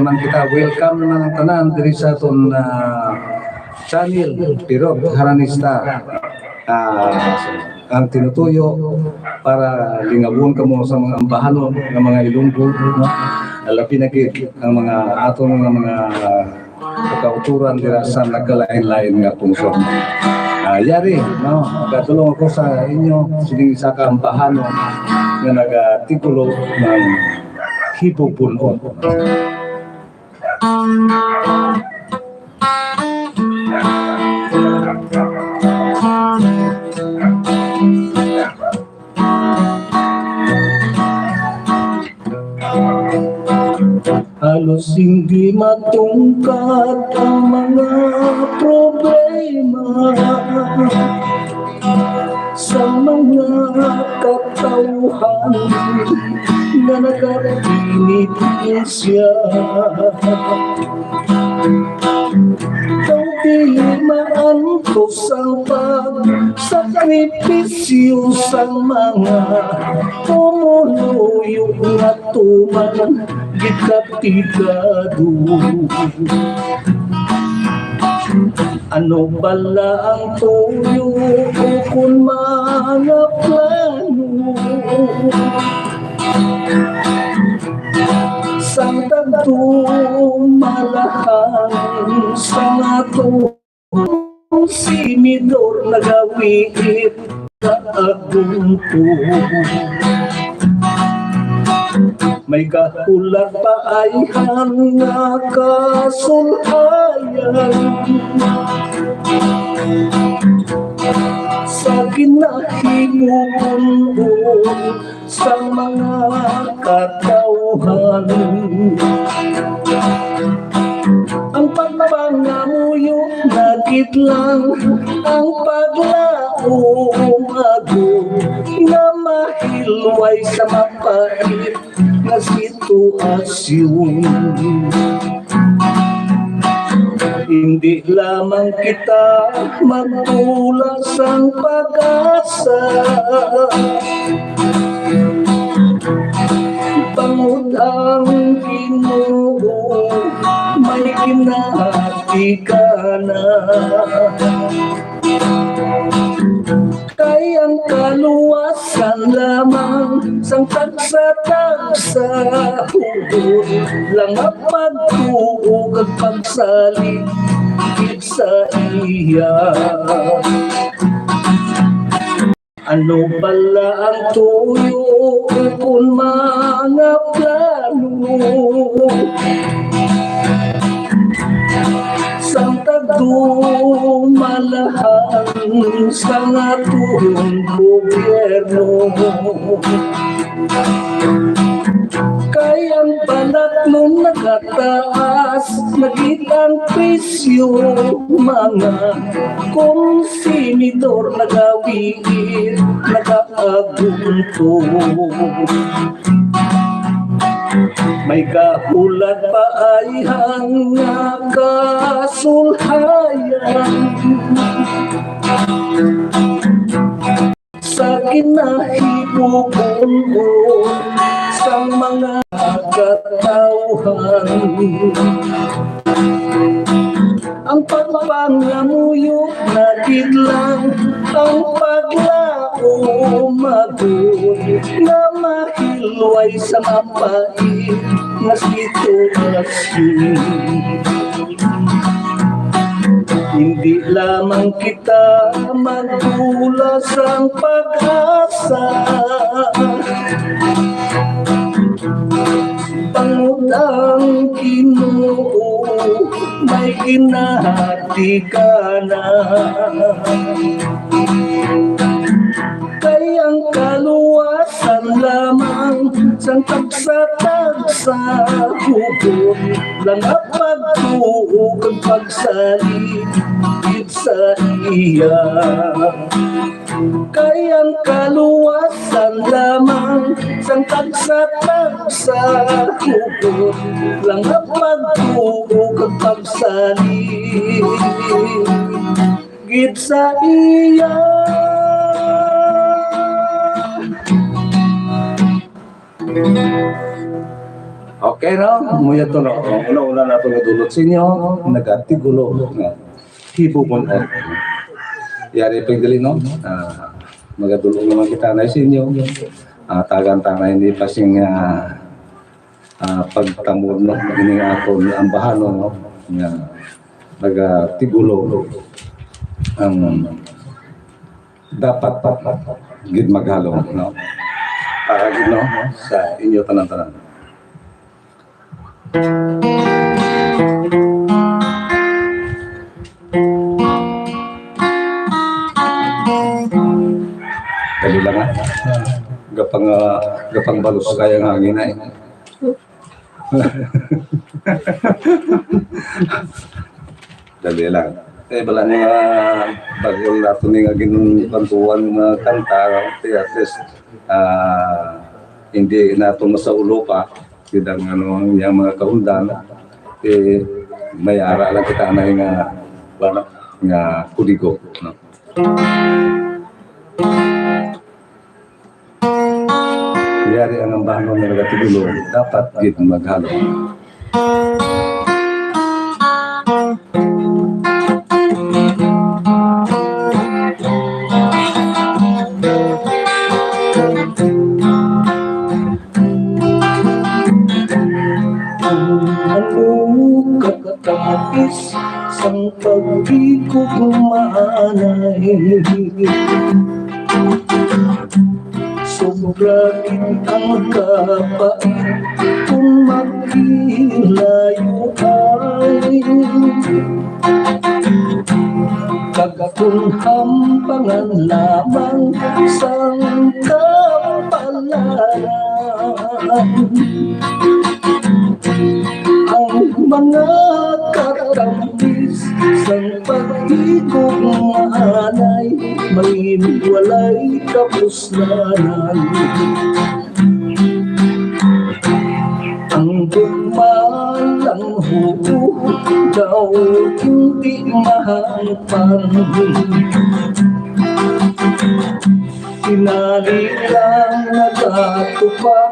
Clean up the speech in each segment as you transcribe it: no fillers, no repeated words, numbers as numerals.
naman kita welcome na ng tanan diri sa aton channel Pirog Haranista. Ang tinutuyo para lingawon kamo sa mga ambahanon ng mga Ilonggo, no? Labi na gid ang mga aton mga kauturan dira sa nagkalain-lain nga pungsod. Yari, no? Katulong ako sa inyo sining isa ka ambahanon nga nagatitulo ng Hipopunon. Halos hindi matungkat ang mga problema sa mga katauhan na nagpinitin siya. Di maantos ang pagsakripisyo sa mga tumuluyo na tuman gikatigado. Ano bala ang tuyo kung mga plano sang tagtumalahan sa ato simidor nagawit kaagunto. May kahulat pa ay nga kasulhayan sa ginahimuon sa mga katauhan. Ang pagpangamuyo nagit lang ang paglaong ago na mahilway sa mapait na sitwasyon. Hindi lamang kita magtulas ang pag-asa, pangod ang Ginoo, may kinahati ka na. Kay ang kaluwasan lamang sang tagsa-tagsa hugod lang ang pagtuog at pagsalig sa iya. Ano bala ang tuyo kung mga plano sang tagdumalahan sa atong gobyerno. Kay ang panatlong nakataas, nagitang presyo mga konsinidor nagawid, nagaagunto. May kahulat pa ay nga kasulhayan sa ginahimuon sa mga katauhan. Ang pagpangamuyo nagit lang ang paglao magun na mahilway sa mapait na sitwasyon. Hindi lamang kita magtulas ang pag-asa, pangod ang Ginoo, may kinahati ka na. Kay ang kaluwasan lamang sang tagsa-tagsa hugod lang ang pagtuog at pagsalig sa iya. Kay ang kaluwasan lamang sang tagsa-tagsa hugod lang ang pagtuog at pagsalig sa iya. Okay, no? Muya to, no? Una-una na ito nadulot sa inyo, nagatigulo, no? Hibubunon. Yari pagdali, no? Magadulo naman kita na sa inyo. Tagan-tanay hindi pa sing pagtamor, no? Ini ako ni ambahan, no? Nagatigulo ang dapat gid maghalo, no? Para gid, no? Sa inyo tanan-tanan. Dali lang gapang balos kaya nga hangin ay. Dali lang. Bala nga bagong nato ni nga ginpantuan nga kanta, at least hindi nato masaulo pa sidang yung mga kaundan, may ara lang kita na nga kudigo, no? Yari ang ambahan ng nagatigulo, dapat gid maghalo. Katapis sang pag-ikot maanay, sobra kitang kapait kung maghilayo ay kagakong hampangan lamang sang kapalaran. Ang mga katambis sang pag-ikot maanay, walay kapuslanan. Ang gumalang hubo daw hindi mahangpan, tinali lang nagatupa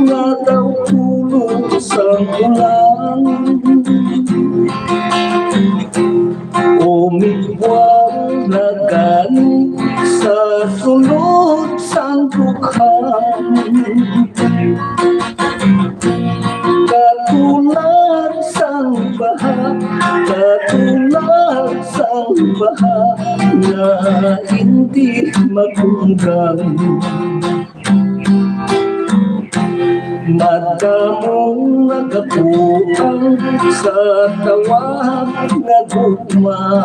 nga daw tulog sa ulan. Umiwang na gani sa sulod sang dukhan, katulad sang baha, katulad sang baha na hindi magunggan. Madamong nagapuang sa tawag na gugma,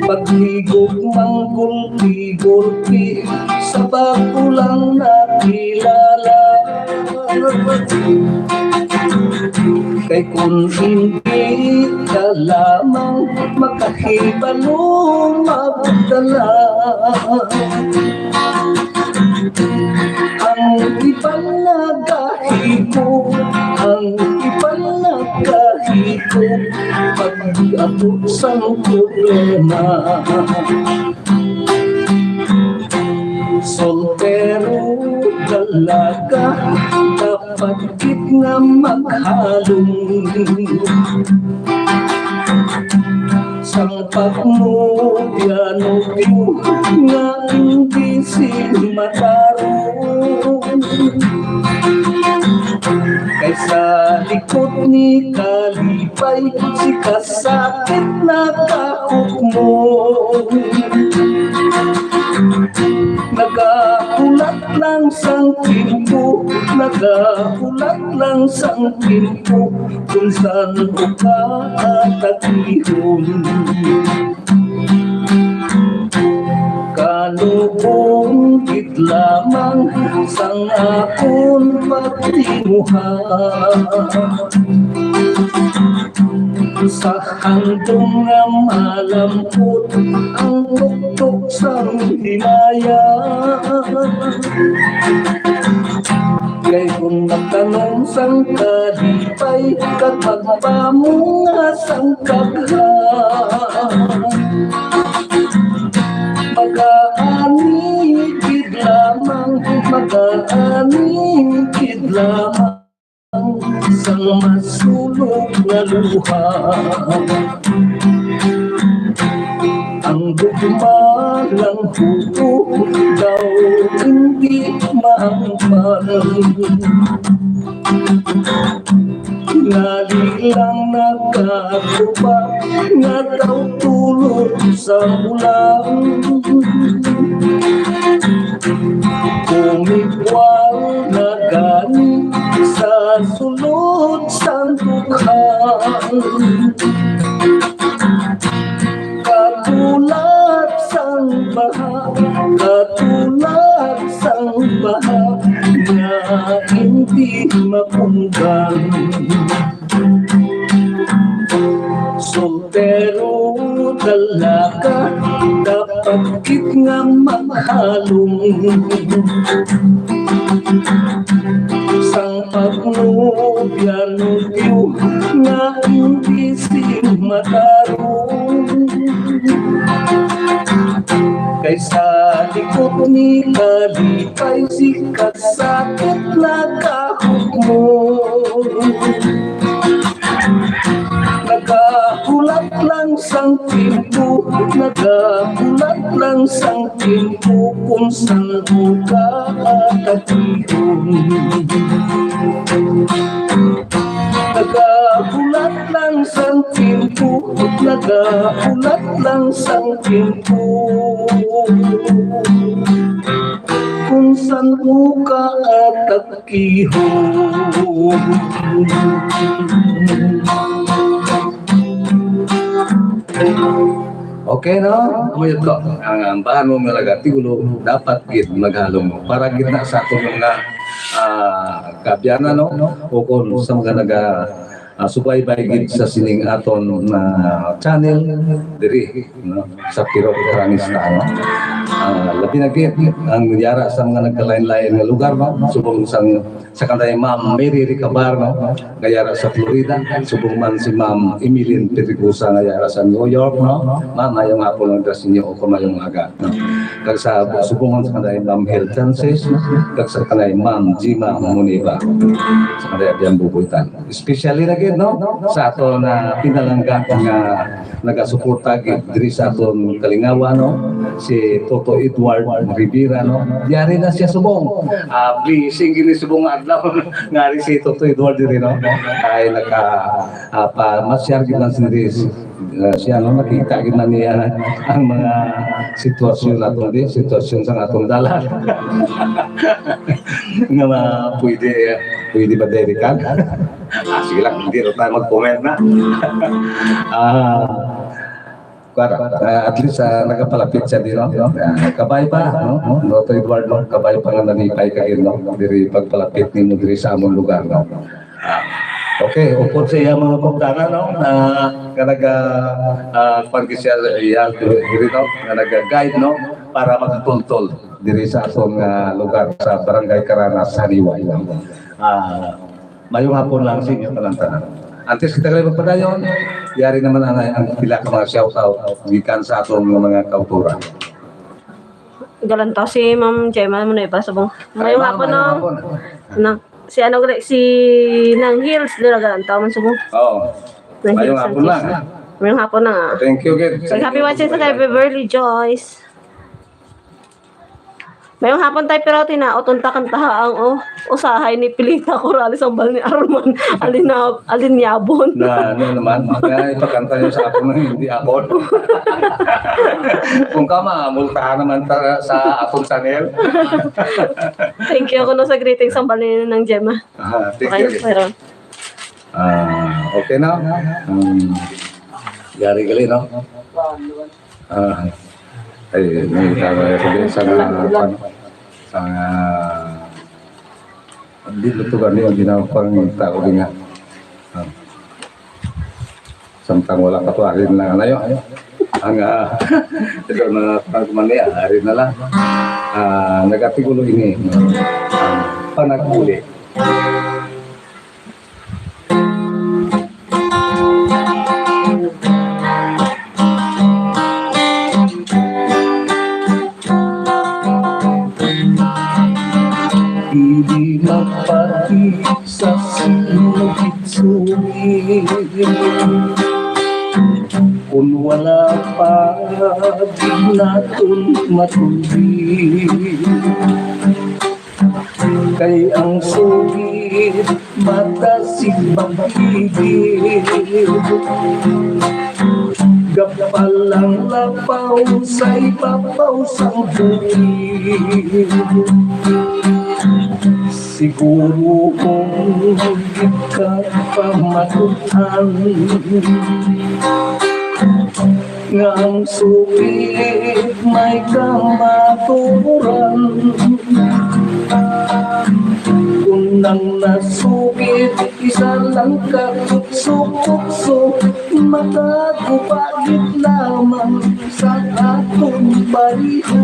pagligog manggulpi-gulpi sa bagulang nakilala. Kay kung hindi ka lamang makahibalo magdala, ang ipalagahiko, pag-abot sa problema. Soltero dalaga, dapat gid nga maghalong sang pagmubyan-ubyo nga hindi matarong. Kaysa likod ni kalipay, si kasakit na kahukmo, nagahulat lang sang timpo, nagahulat lang sang timpo, kung saan o ka atakihon. Kalubong gid lamang sang akon pagtimuhan, sa handong nga malampot ang tuktok sang hinaya. Kay kung nagtanong sang kalipay, katagpamunga sang kaghan, pag-aani gid lamang Kaaning kidlamang sang masulog na luha. Ang gugmalang hubo daw hindi maampal. Ngali lang nagkatuba nga daw tulog sa ulang. Umikwal na gani sa sulod sang dukhan. Katulad sang baha, katulad sang baha na hindi mapunggan. Soltero dalaga dapat kit nga mahalong. Sang pagnubya-nubyo nga hindi matarong. Kaysa likod ni kalipay sikat sakit na kahog mo. Nagahulat lang sang timpo, nagahulat lang sang timpo kung saan mo ka katihon. Nagahulat lang sang timpo, nagahulat lang sang timpo kung saan mo ka katihon. Okay, no? Mayot ko. Ang bahan mo malaga, tigulo, dapat gid maghalong mo. Para gid na sa ato mga kabyanan, no? O kung sa mga subaybay gid sa sining aton na channel, diri, no? Sa Pirog Karanista, no? Labi na gid ang yara sa mga nagkalain-lain nga lugar, no? Subong sa kanday Ma'am Mary Ricabar, no? Gayara sa Florida, subong man si Ma'am Emilyn Petricusa nga yara sa New York, no? Ma'am, ayong hapon ang dress ninyo o kumayong aga, no? Kag sa subong man sa kanday Ma'am Hel Francis, no? Kag sa kanday Ma'am Jima Muniba, sa kanday Abian Bubuitan. Especially na gid, no? Sa ato na pinalangga nga nagasuporta gid diri sa aton Kalingawa, no? Si Toto Edward Rivera, no? Yari na siya subong. Blessing gini subong adlaw ngari si Toto Edward diri, no? Ay masyar gid man siya, no? Nakita gid man niya ang mga sitwasyon nato di, sitwasyon sa atong dalan. Nga pwede ba derikan? Sige lang, hindi rin tayo mag-comment na. At least nagapalapit siya din, no? Kabay pa, no? Toto Edward, no? Kabay pa nga nanipay ka rin, no? Diri pagpalapit ninyo diri sa among lugar, no? Okay, upod sa iya mga pagdana, no? Nga nag-pangkisya diri, no? Nga nag-guide, no? Para magtultol diri sa atong lugar sa Barangay Caranas, Haliway, no? Mayong hapon lang sa inyo tanan-tanan. Antes kita kali magpadayon, yari naman ang pila ka mga shout-out gikan sa atong mga kauturan. Galantaw si Ma'am Gemma mo na iba sabong. Mayong hapon no. Si Nang Hills dira galantaw man sabong. Oo. Mayong hapon lang. Mayong hapon na. Thank you, Gid. So, happy watching sa kay Beverly Joyce. Mayong hapon tayo pero tinaoton ta kantaha ang usahay ni Pilita Corrales ang bal ni Arman Alinyabon. Na ano naman, kaya ipakanta niyo sa ako na hindi ako. Kung ka multahan naman sa akong channel. Thank you ako no sa greetings ang bal ni ng Gemma. Thank you. Okay na. Yari gali, no? Ay, may tayo sa dito to gani ang ginapang tao din nga. Samtang wala katuarin lang na yun. Ang ito na pagmaniya, hari na lang. Nagatigulo ini. Panaguli. magitsuri kung wala pa di natin matuloy kay ang sugit matasig pag-ibig gapalang lapaw sa ibabaw sang buhig siguro kung di ka pa matuhan nga ang sugit may kamaturan kung nang nasugit isa lang kakukso-kukso makagupagit lamang sa atong baliho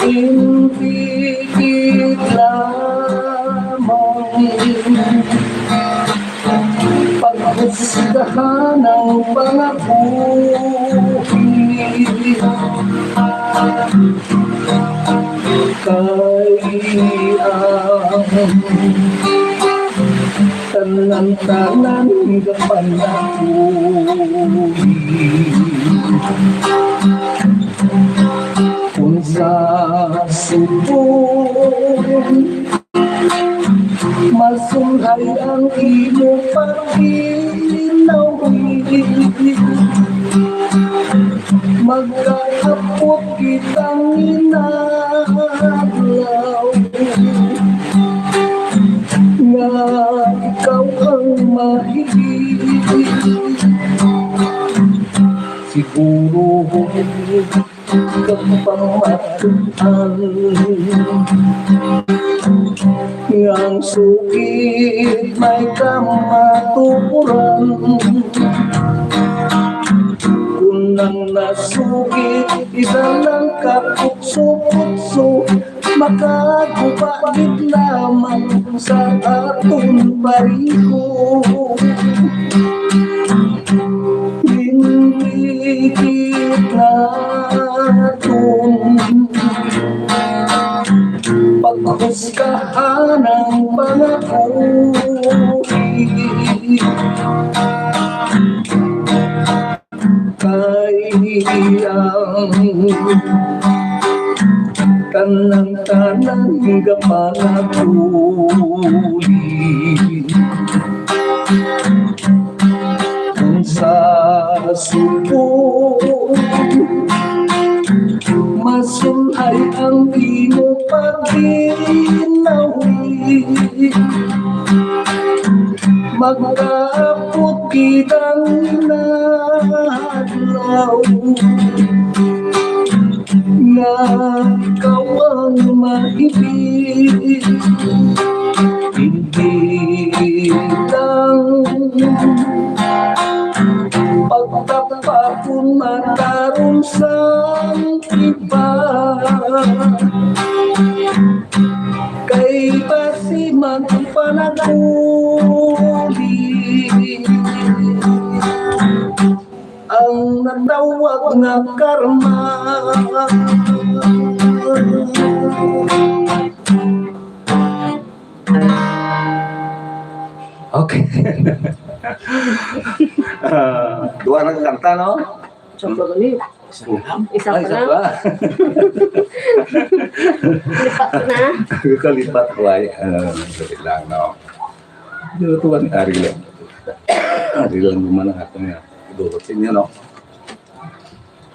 Impigit lamang paghusgahan ng pangabuhi kay ang tanan-tanan kapanabuhi kung sa subong masunghay ang imo pag-inawi magkakapot kitang inaglaw nga ikaw ang mahigit siguro kapamatuan ang sugit may kamaturan kung nang nasugit isa lang kakukso-kukso makagupagit lamang sa atong bariho hindi kita paghusgahan ng mga buhi kay ang kanang-kanang kapanatuli kung sa subong masulay ang imo pag-inawi magkapot kitang inadlaw na ikaw ang maibig hindi lang pagtapakon mataron sa iba kay basi magpanaguli ang natawag nga karma okay. Dua na kanta, no? Isa pa gani. Isa pa Ay, isa na. pa. Lipat ko na. Kalipat ko ay, sabi lang, no? Dito tuwan ni Ari lang. Ari lang naman ang ato niya. Idurot sa inyo, no?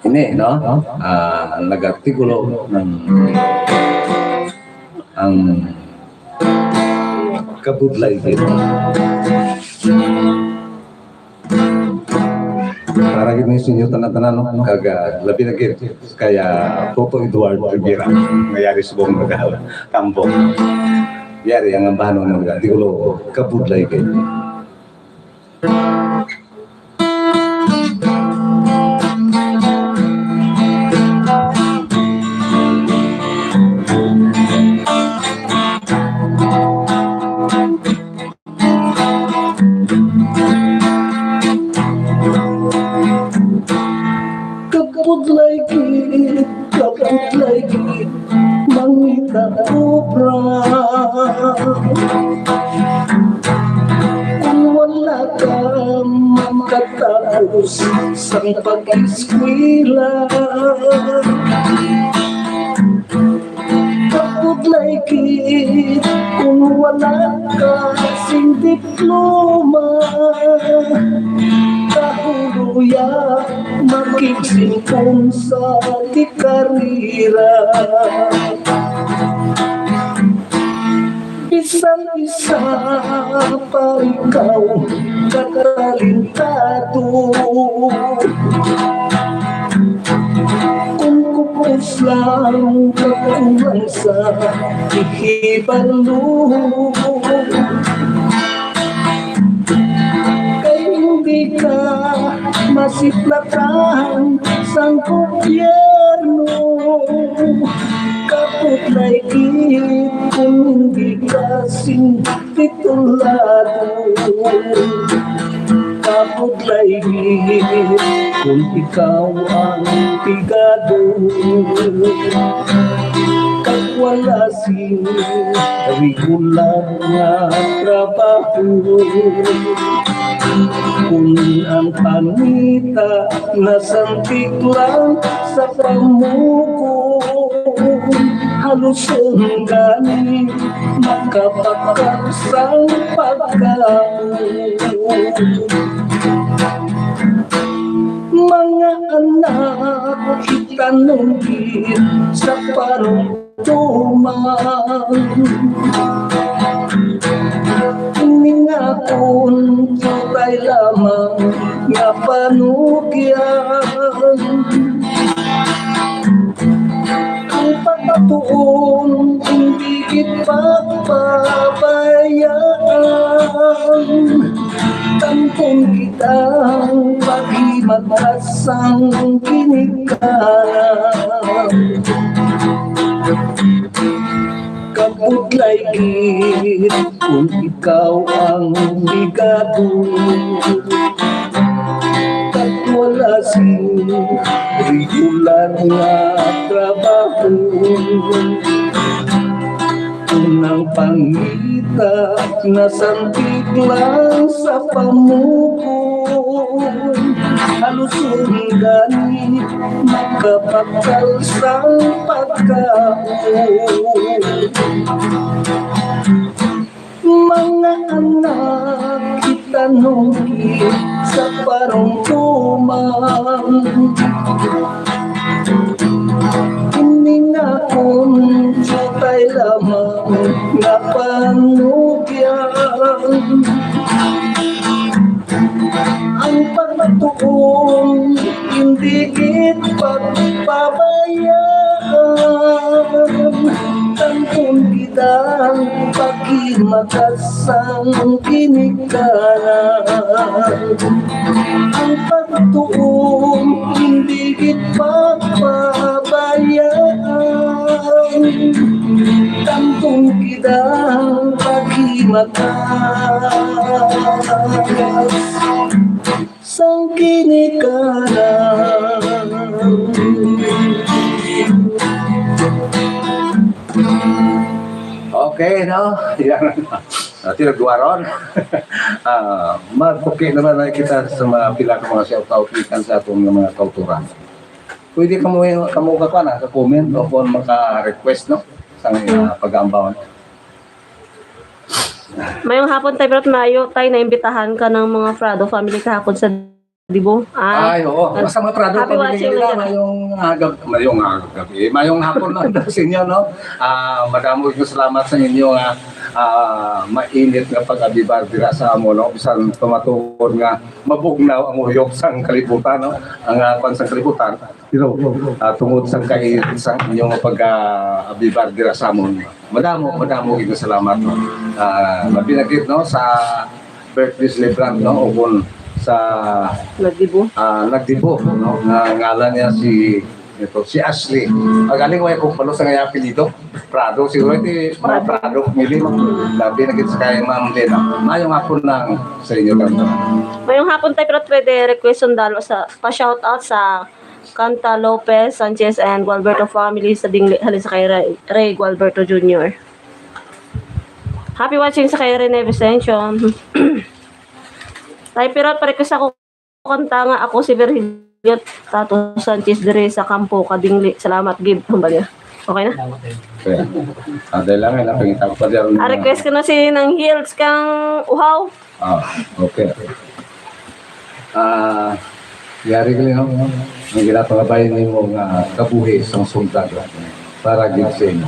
Ini, no? Nag-artikulo ng ang kabudlay dito. Para gini sinyo tanan-tanan no kaga labi na gid kaya Toto Eduardo Rivera mayari subong nagal kampo yari ang ambahan ng mga tigulo kabudlay gid kaput lagi mangita ubra Kung wala ka makatapos sa pag-eskwela, kapag laikit kung wala ka sing diploma, kahuluya makigsingkong sa di karira. Isang-isa pa ikaw katalintado, kung kupos lang kakulang sa ihibalo, kay hindi ka masiplatan sang gobyerno, kaput laikit kung hindi kasing titulado, kaput laikit kung ikaw ang pigado, kag wala sing regular nga trabaho, kung ang panita nasantik lang sa pamuko, halos ang gani makapagkarsang pagkaon. Mga anak, itanungin sa parungtuman, iningakon tutay lamang nga panugyan, ang pagtuon hindi ipagpapabayaan, tangkong kitang paghimagasang kinikanan, kaput laikit kung ikaw ang bigado, at wala sing regular nga trabaho, unang pangita nasantik lang sa pamuko, halos gani makapagkalsang pagkaon. Mga anak, itanungin sa parungtuman, iningakon tutay lamang nga panugyan, ang pagtuon hindi ipagpabayaan, tangkong kitang paghimagasang kinikanan, ang pagtuon hindi ipagpabayaan, tangkong kitang paghimagas sang kinikanan. Okay, no? Yan. Tinagduaron. Magpuki naman na kita sa mga pila ka mga shout-out ikan sa atong mga kauturan. Pwede ka mo ka na sa comment o kung maka-request, no? Sa pag-aambawan. Mayong hapon tayo, pero mayo tayo naimbitahan ka ng mga Frado family kahapon sa Dibo. Ay, oo. Basta mga Prado Happy watching nila, na mayong hapon na sa inyo, no? Madamo yung salamat sa inyo nga mainit nga pag-abibar dira sa amo, no? Bisan tumatuon nga mabugnaw ang uyok sang kalibutan, no? Ang kwan sang kalibutan. Pero tungod sang kainit sang inyong pag-abibar dira sa amo. Madamo yung salamat, no? Mabinagit, no? Sa birthday celebrant, no? O kung sa Nagdibo. Nagdibo, no? Ngalan niya si Ashley. Galing way kung palo sa ngayang apelido. Prado, siguro ito mga Prado, mili labi na kita kay Ma'am Lena. Mayong hapon lang sa inyo kanto. Mayong hapon tayo, pero pwede request sundalo sa pa-shoutout sa Canta Lopez, Sanchez, and Gualberto family sa Dingli, halin sa kay Ray Gualberto Jr. Happy watching sa kay Rene Vicencio. Tay pirot pa-request ako kanta nga ako si Virgilio Tato Sanchez dire sa Campo Kadingli. Salamat give kumbalya. Okay na? Kaya, dahil lang ay napangita ko pa diyan. Request ko na si nang Hills kang uhaw. Okay. Yari ka lang ang ginapangabay ni mo nga kabuhi sa soldado para gigsin.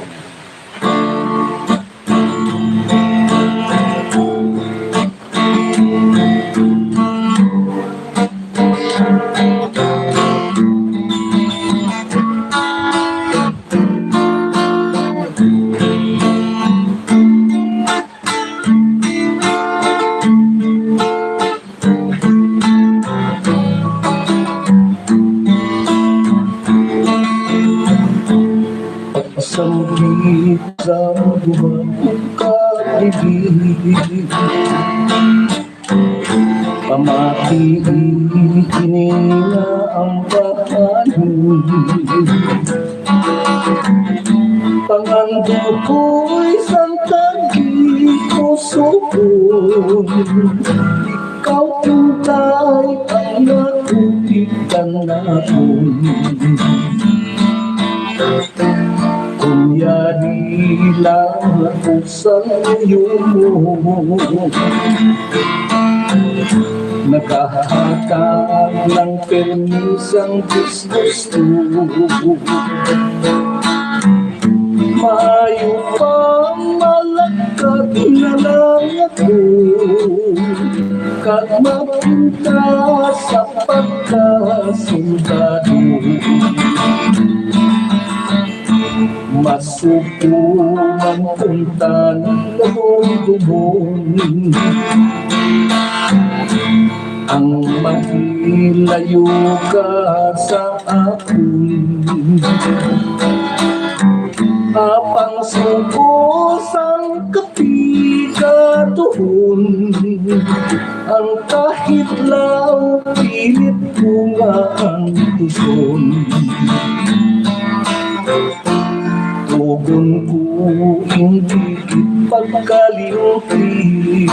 Sambil sa pagkakibig pamatiin nila ang bahanin pangando ko'y santagi pusokon ikaw tuntay ang natupitan natin kunya lang ako sa iyo nakahatag ng permisang gusto maayo pa malakad na lang ako kag mapunta sa pagkasundado masukuman punta ng lumon ang mahilayo ka sa akin apang subusang kapigatuhon ang kahit lang pilit ko nga ang tuson tugon ko hindi ipagkalimti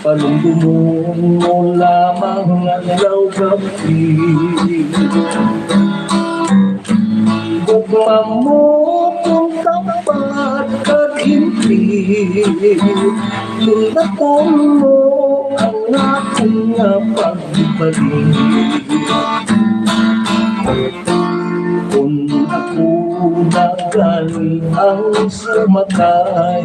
palundumon mo lamang ang gabi gugma mo kung tapat at hindi lundatan mo ang aking pagbalik kung ako na gani ang sumakay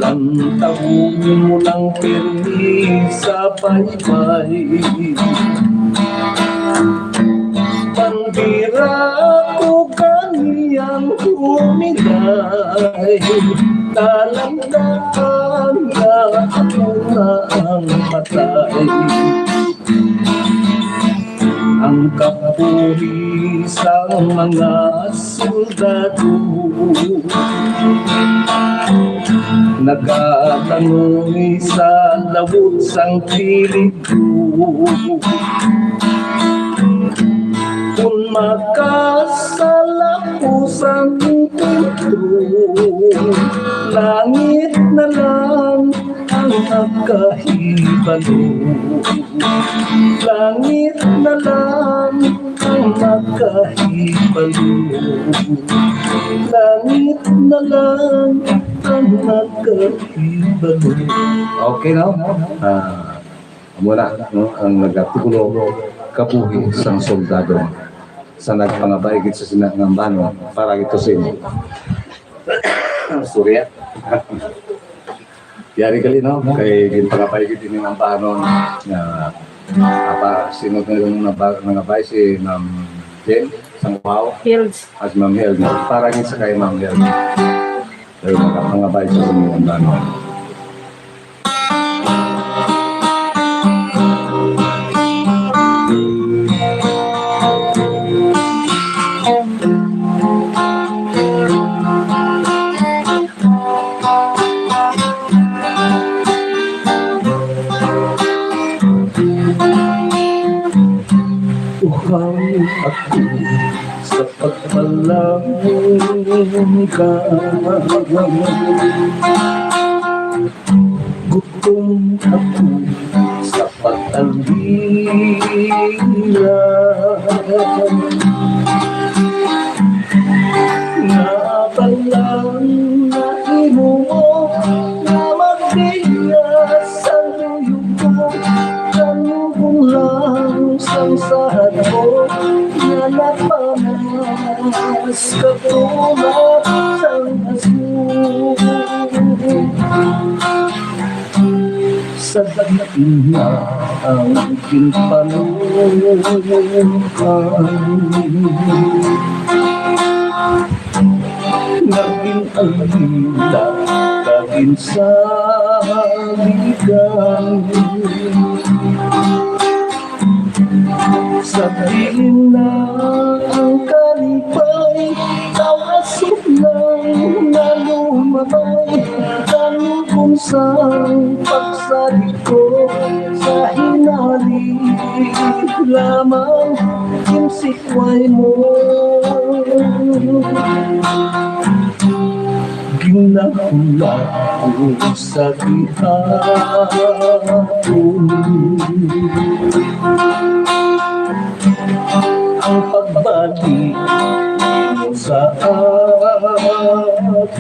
lantawin mo lang pirmi sa baybay pandira ko kaniyang humilay talamdahan na ako na ang patay ang kapulisang mga soldado nagatanong sa lawot sang pilig ko kung makasala ko sa pinto langit na lang ang nakahibalo langit na lang ang nakahibalo langit na lang ang nakahibalo. Okay no? Muna no? Ang nagatulo kabuhi sang soldado sa nagpangabay gid sa sinangambano para gito sin Surya. Yari kali no kay ginpangabay gid ini ang pangambano na apa sino yung nangabay si Ma'am Jen sang wow Hills. as Ma'am Hel para gid sa kay Ma'am Hel. Pero nakapangabay sa sinangambano. Uhaw ako sa pagpala lang ka. Gutom ako, sapat ang hirap. Napalang na inumo na magbigas ang luyog ko. Tanong lang sang sahad mo na napamas katulad sang aso. Sa dating na ang aking panungkan, naging alila dahil sa ligan. Sabihin na ang kalipay, tawasok lang na lumabay. Tanong kung saan pagsalit ko sa hinali lamang yung sikway mo. Ginahula ko sa gihapon ang pagbalik mo sa akin.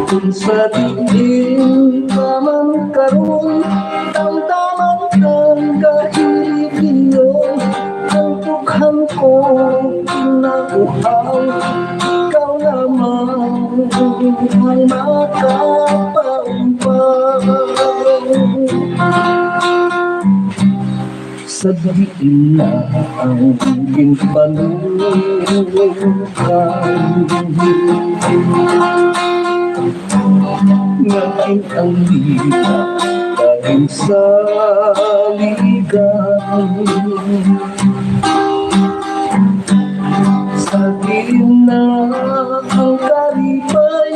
Kung sa tingin ka man karoon, damdaman kang kahiliyon. Ang tukhang ko pinakuhaw, ikaw lamang ang makapaumpaw. Sa diin na ang aking panungkan, naging ang lila dahil sa ligan. Sa diin na ang kalipay,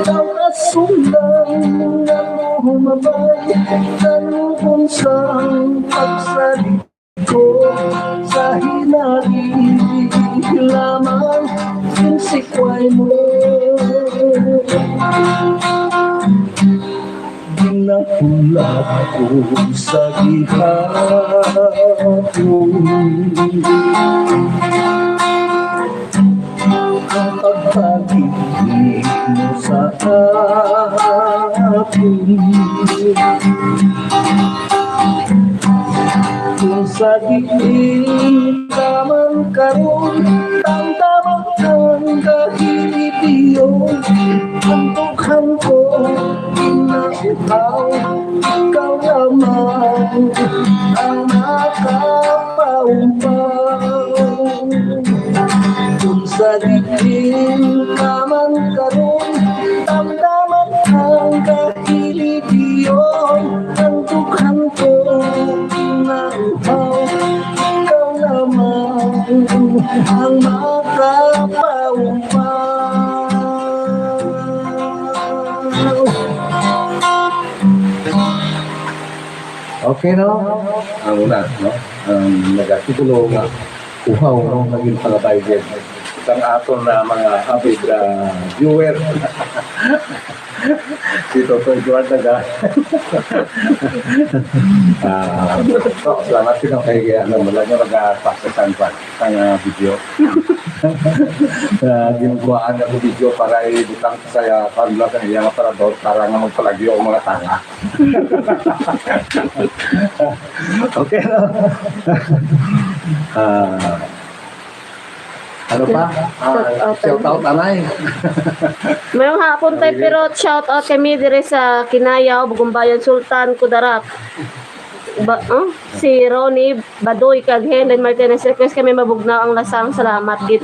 ang asulang na lumabay. Tanong kung saan pagsalit ko sa hinali lamang yung sikway mo. Ginahulat ko sa gihapon ang pagpag-ibig mo sa akin. Kung sa diin ka man karoon, damdaman kang kahilipiyon. Ang tukhan ko pinauhaw, ikaw lamang ang makapaumpaw. Kung sa diin ka man karoon, damdaman kang kahilipiyon. Ang tukhan ko pinauhaw, ikaw lamang ang makapaumpaw. Okay, no? Ang una, no? Ang nag-atitulo nga uhaw, no? Naging palabayad. Isang aton na mga avid viewer. Si Totoy Juan taga. Salamat din ang kay mula nyo mag-pasasan pa ang video. Ginagawa ako video para ibutang sa kanila sa iya para nga magpalagyo ang mga tanga. Okay na. Ano pa? Shout out anay. Mayroong hapon tayo pero shout out kami dire sa Kinayaw, Bugumbayan, Sultan, Kudarat. Si Ronnie Badoy kag Helen Martinez request kami mabugnaw ang lasang salamat gid.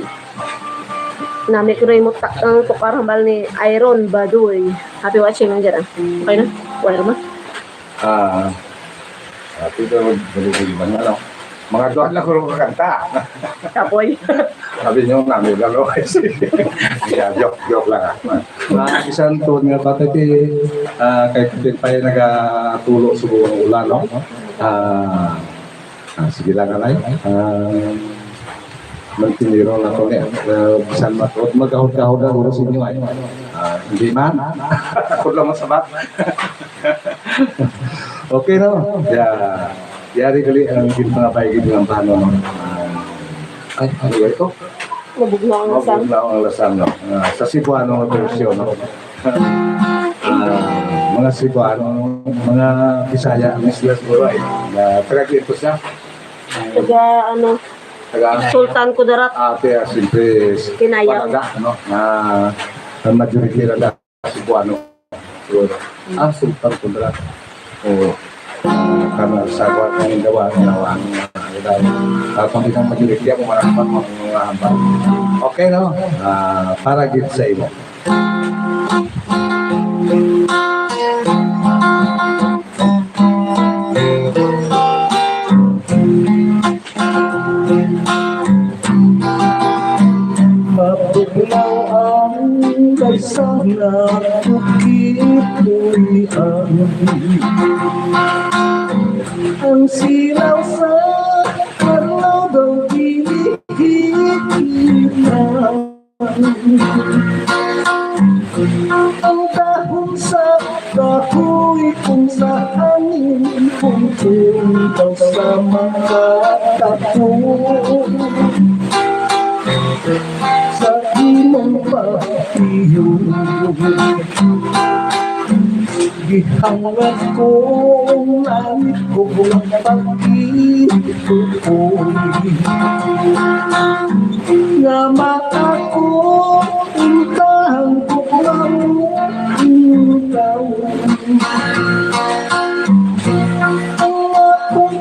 Nami ko rin mo ang tukarambal ni Iron Badoy. Happy watching lang dyan. Okay na? Wala naman. Happy daw man ano. Mga doon lang ko kakanta. Kapoy. Sabi niyo namin lalo kasi. Joke lang ah. Isang tuon nga bata ti kay Kapit pa yung nagatulo sa buong ulan, no? Sige lang alay. Mantiniro na to niya. Bisan matod, magkahod-kahod ang urusin nyo ay. Hindi man. Ako lang masabat. Okay no? Yari kali ang ginapay ng paano. Ay, ano ba ito? Mabugnaw ang lasang. Mabugnaw ang lasang. No? Sa Cebuano version. No? Mga Cebuano, mga Bisaya, Mislas Buray, na taga-Quintos na. Taga ano, Sultan Kudarat. Ate, siyempre, Kinaya. Palaga, ano, na majority na Cebuano. Sultan Kudarat. Oo. Karena sa buat ng gawa ng kung di kang majority ako marapat mga hambal. Okay, no? Para git sa imo. Mapuglaw ang daysang na bukit-buhian, ang silaw sa araw daw kinikita, ang dahon sa kahoy kung saan pumunta sa mga tapo, sa imong pagtiyong gihangat kong langit ko kung pag-itukoy nga maako intang kuklang ikaw ang akong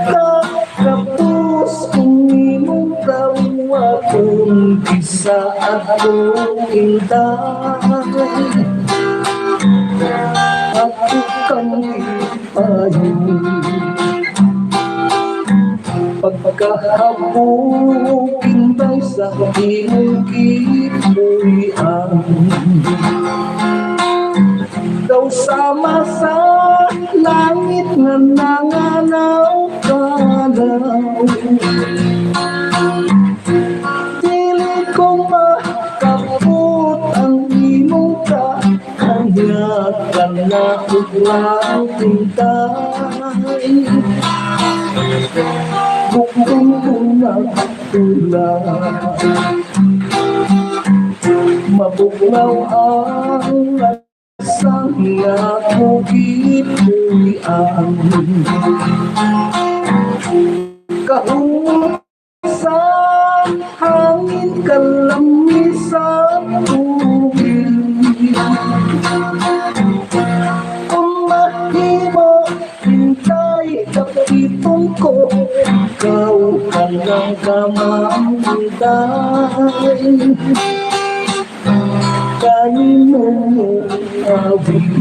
kapos kung imong tawa kung isa akong inday ako kang ipayong pagkakahabukin ba'y sa iyong kipuyan daw sama sa langit na nanganaw kalaw dili ko makaput ang imong kahanyakan na uglang tintay bukong nagtulak mabuglaw ang lasang na bukit-buhian kahungot sa hangin kalami sa tubig kung mahimo hintay kapitong ko ikaw ka ng kamangday kanino mo awit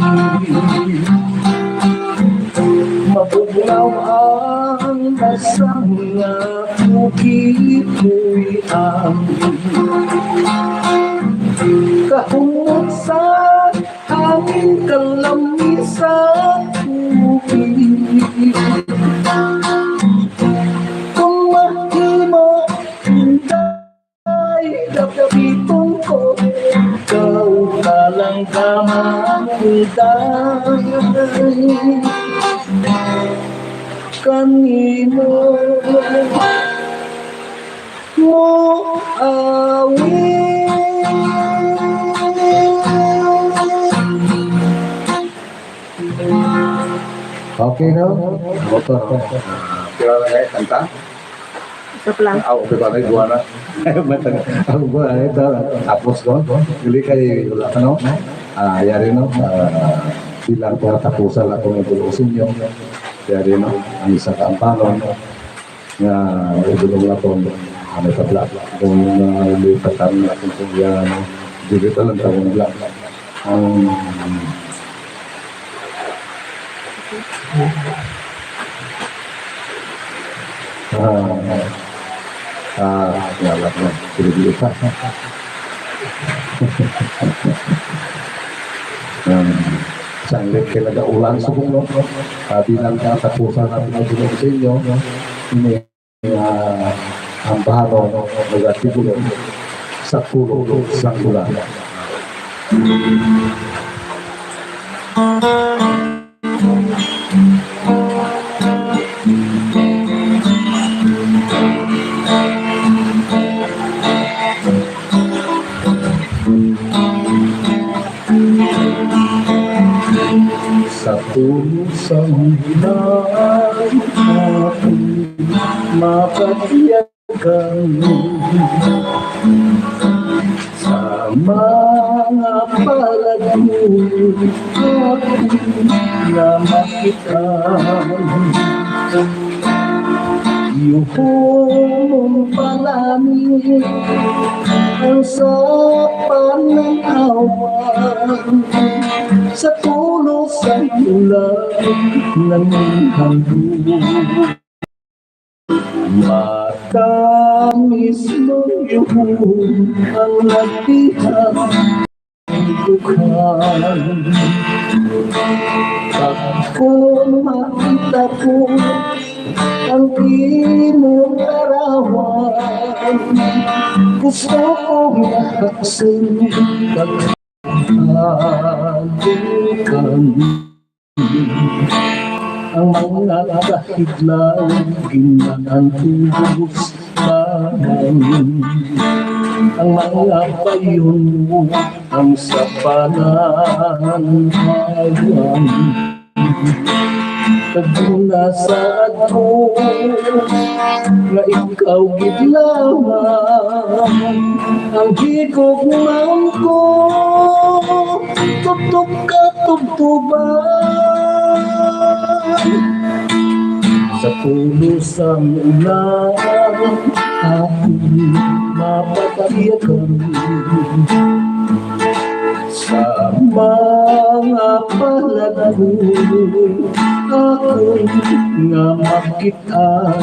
mabuglaw ang lasang nga bukit-buhian kahungot sa hangin kalami sa tubig kung mahimo hinday kapitong ko ikaw ka lang kamangday kanino mo awit okay no? Motor. Kira na kayo, kanta? Stop lang. Ako, di ba na, gawa na. Ako ba, ito, tapos ko. Gili kayo, wala ka no? Yari no? Bilang ko tapusan ako ng tulusin nyo. Yari no? Ang isa kampanon. Nga, ibulong na ko. Ano sa black. Kung lipatan na kung yan. Dito lang tawang black. Yalat na. Sili-sili pa. Sanglit kailaga ulan sa kong no. Bilang katapusan natin ang sa inyo. Ini ang bahano magatibulo sa pulo sa kulang. Sa pulusang bulan ako mapatiyagan sa mga palad mo ako na makita yung palamin ang sapan ng awan sa tulo sa ulan ng hanggang matamis mo yung ang nagtihang dukhan pag makita ko ang imong larawan gusto ko makaksin pagkalikan ang mga kahiglaw ginantulos naman ang mga payon mo ang sapanan hawan pagdunasad ko na ikaw gidlaman ang higog man ko tutok ka tubtuban sa pulusang ulan ako mapapatiyagan sa mga palad ko ako nga makitaan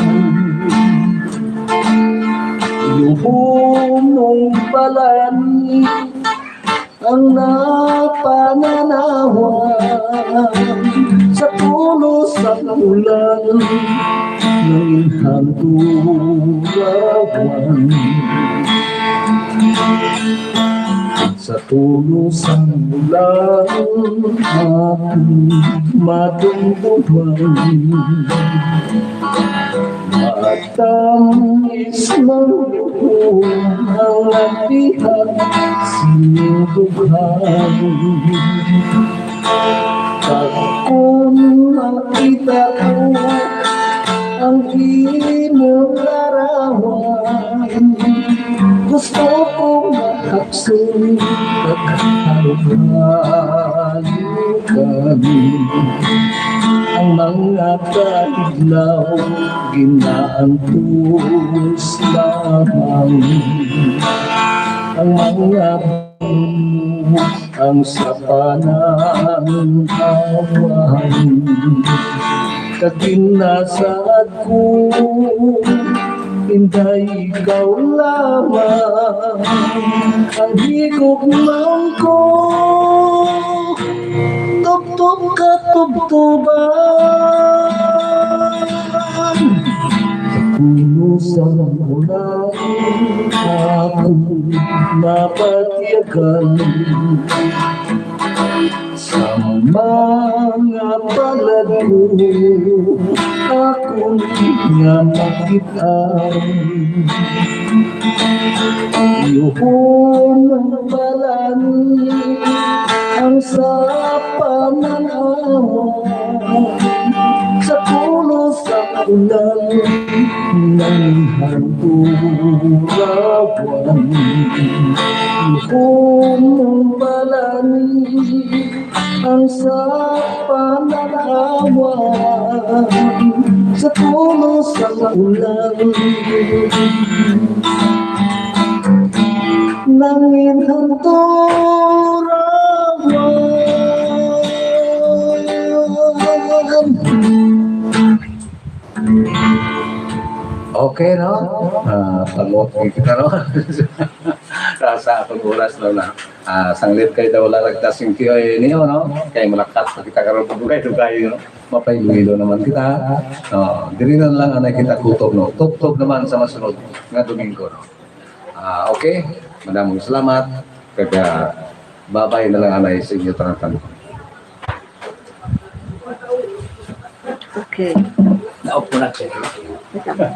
yung mong balani ang napananawan sa pulo sa ulan ng inhang tulawan sa tulo sa ulan aking matungtuhan matamis ng luhong ang nagdihan sinudughan pag kung makita ko ang imong larawan gusto ko makaksin pagkakalukan ang mga kahiglaw ginaantos lamang ang mga puno ang sapanan awan kaginasad ko hindi ikaw lamang ang higog man ko tubtub ka tubtuban puno sa ulan ako mapatiyagan sa mga palad ko ako nga makitaan yung balani ang sapananawan sa pulo sa ulan ng hanturawan yung balani ang sapananawan sa pulo sa ulan ng okay, no? Pag-walk kita, no? Sa atong oras, no, na sanglit kayo daw lalagtas yung kiyoy niyo, no? Kaya malakas, kita karoon po kayo, no? mapailuilo naman kita. Diri na lang anay kita kutob, no? Tub-tub naman sa masunod nga Domingo, no? Okay, maraming salamat. Kaya babay na lang anay sa inyo tanang. Okay. Naupo na siya. Wait lang.